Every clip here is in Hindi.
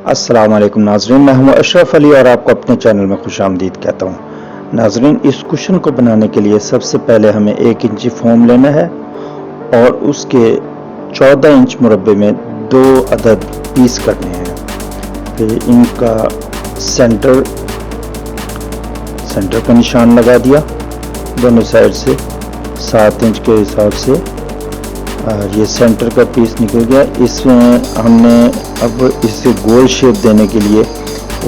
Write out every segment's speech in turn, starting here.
अस्सलाम वालेकुम नाज़रीन, मैं हूं अशरफ अली और आपको अपने चैनल में खुशामदीद कहता हूं। नाज़रीन, इस कुशन को बनाने के लिए सबसे पहले हमें 1 इंची फोम लेना है और उसके 14 इंच मुरब्बे में 2 अदद पीस करने हैं। फिर इनका सेंटर का निशान लगा दिया दोनों साइड से 7 इंच के हिसाब से। और ये सेंटर का पीस निकल गया। इसमें हमने अब इसे गोल शेप देने के लिए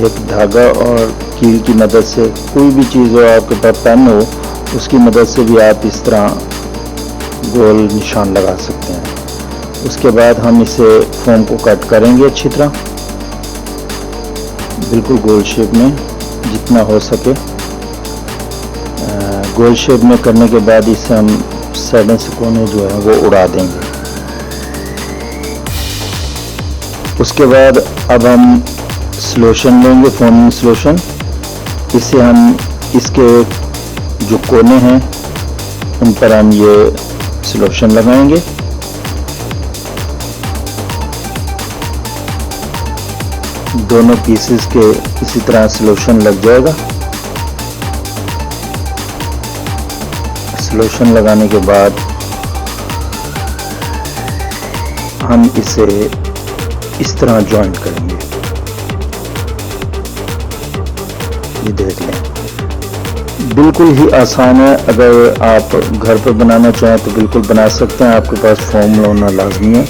एक धागा और कील की मदद से, कोई भी चीज़ हो आपके पास, पेन हो, उसकी मदद से भी आप इस तरह गोल निशान लगा सकते हैं। उसके बाद हम इसे फोम को कट करेंगे अच्छी तरह, बिल्कुल गोल शेप में जितना हो सके। गोल शेप में करने के बाद इसे हम साइडों से कोने जो है वो उड़ा देंगे। उसके बाद अब हम सॉल्यूशन लेंगे, फोमिंग सॉल्यूशन। इसे हम इसके जो कोने हैं उन पर हम ये सॉल्यूशन लगाएंगे। दोनों पीसेस के इसी तरह सॉल्यूशन लग जाएगा। सॉल्यूशन लगाने के बाद हम इसे इस तरह जॉइंट करेंगे। ये देख लें, बिल्कुल ही आसान है। अगर आप घर पर बनाना चाहें तो बिल्कुल बना सकते हैं, आपके पास फोम होना लाजमी है।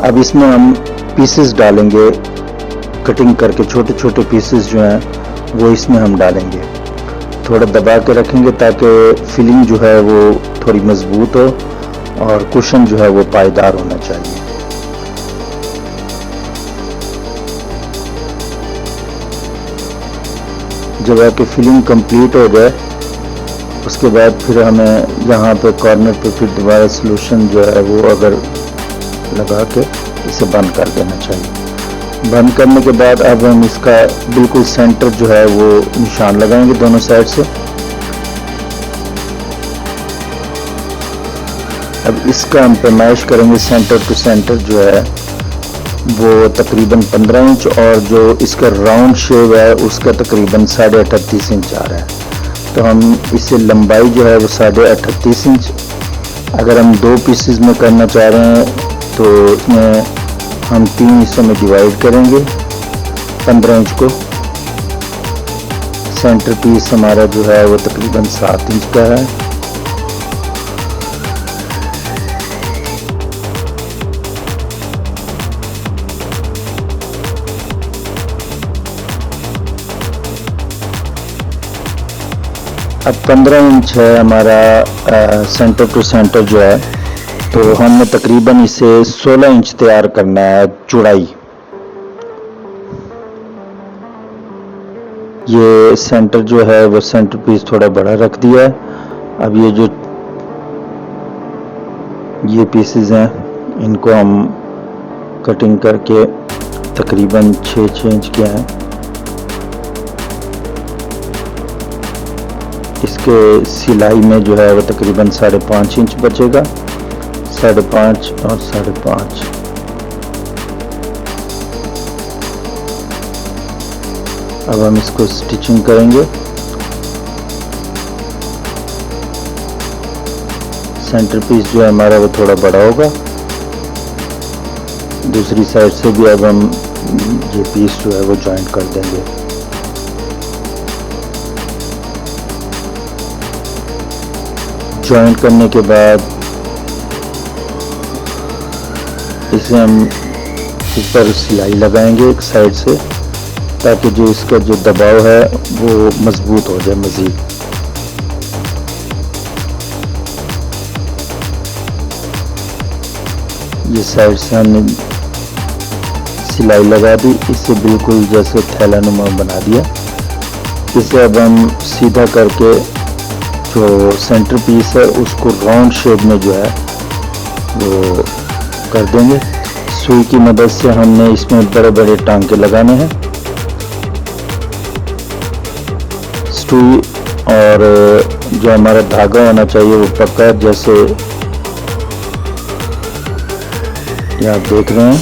अब इसमें हम पीसेस डालेंगे, कटिंग करके छोटे छोटे पीसेस जो हैं वो इसमें हम डालेंगे। थोड़ा दबा के रखेंगे ताकि फिलिंग जो है वो थोड़ी मजबूत हो और कुशन जो है वो पायदार होना चाहिए। जब आपकी फिलिंग कंप्लीट हो जाए उसके बाद फिर हमें यहाँ पे कॉर्नर पे फिर दोबारा सॉल्यूशन जो है वो अगर लगा के इसे बंद कर देना चाहिए। बंद करने के बाद अब हम इसका बिल्कुल सेंटर जो है वो निशान लगाएंगे दोनों साइड से। अब इसका हम पैमाइश करेंगे सेंटर टू सेंटर जो है वो तकरीबन 15 इंच, और जो इसका राउंड शेप है उसका तकरीबन 38.5 इंच आ रहा है। तो हम इसे लंबाई जो है वो 38.5 इंच, अगर हम 2 पीसेस में करना चाह रहे हैं तो इसमें हम 3 हिस्सों में डिवाइड करेंगे 15 इंच को। सेंटर पीस हमारा जो है वो तकरीबन 7 इंच का है। अब 15 इंच है हमारा सेंटर टू सेंटर जो है, तो हमने तकरीबन इसे 16 इंच तैयार करना है चौड़ाई। ये सेंटर जो है वो सेंटर पीस थोड़ा बड़ा रख दिया है। अब ये पीसेस हैं इनको हम कटिंग करके तकरीबन 6 इंच के हैं। इसके सिलाई में जो है वो तकरीबन 5.5 इंच बचेगा, 5.5 और 5.5। अब हम इसको स्टिचिंग करेंगे। सेंटर पीस जो है हमारा वो थोड़ा बड़ा होगा। दूसरी साइड से भी अब हम ये पीस जो है वो जॉइंट कर देंगे। जॉइंट करने के बाद इसे हम ऊपर सिलाई लगाएंगे एक साइड से, ताकि जो इसका जो दबाव है वो मजबूत हो जाए मज़ीद। ये साइड से हमने सिलाई लगा दी, इसे बिल्कुल जैसे थैला नुमा बना दिया। इसे अब हम सीधा करके जो सेंटर पीस है उसको राउंड शेप में जो है वो कर देंगे। सुई की मदद से हमने इसमें बड़े बड़े टांके लगाने हैं। सुई और जो हमारा धागा होना चाहिए वो पक्का, जैसे ये आप देख रहे हैं।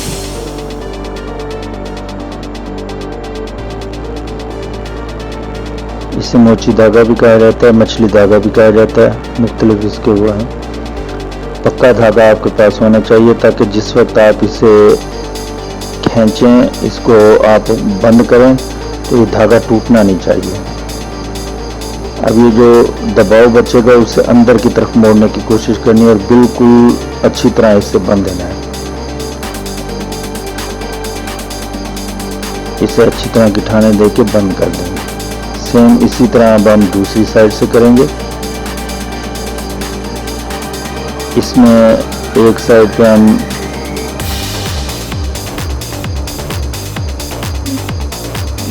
इसे मोची धागा भी कहा जाता है, मछली धागा भी कहा जाता है, मुख्तलिफ इसके वो हैं। पक्का धागा आपके पास होना चाहिए ताकि जिस वक्त आप इसे खींचें, इसको आप बंद करें तो ये धागा टूटना नहीं चाहिए। अब ये जो दबाव बचेगा उसे अंदर की तरफ मोड़ने की कोशिश करनी है और बिल्कुल अच्छी तरह इसे बंद देना है। इसे अच्छी तरह की ठाने देके बंद कर देंगे। सेम इसी तरह अब हम दूसरी साइड से करेंगे। इसमें एक साइड पे हम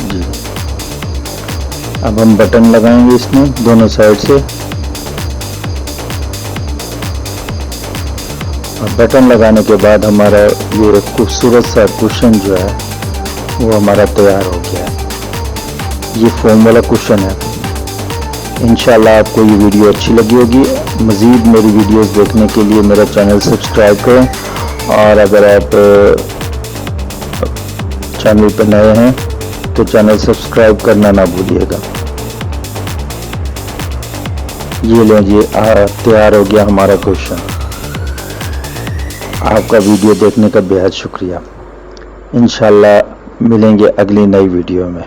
जी अब हम बटन लगाएंगे इसमें दोनों साइड से। और बटन लगाने के बाद हमारा ये खूबसूरत सा कुशन जो है वो हमारा तैयार हो गया है। ये फोम वाला कुशन है। इंशाल्लाह आपको ये वीडियो अच्छी लगी होगी। मज़ीद मेरी वीडियोस देखने के लिए मेरा चैनल सब्सक्राइब करें, और अगर आप चैनल पर नए हैं तो चैनल सब्सक्राइब करना ना भूलिएगा। ये लीजिए तैयार हो गया हमारा कुशन। आपका वीडियो देखने का बेहद शुक्रिया। इंशाल्लाह मिलेंगे अगली नई वीडियो में।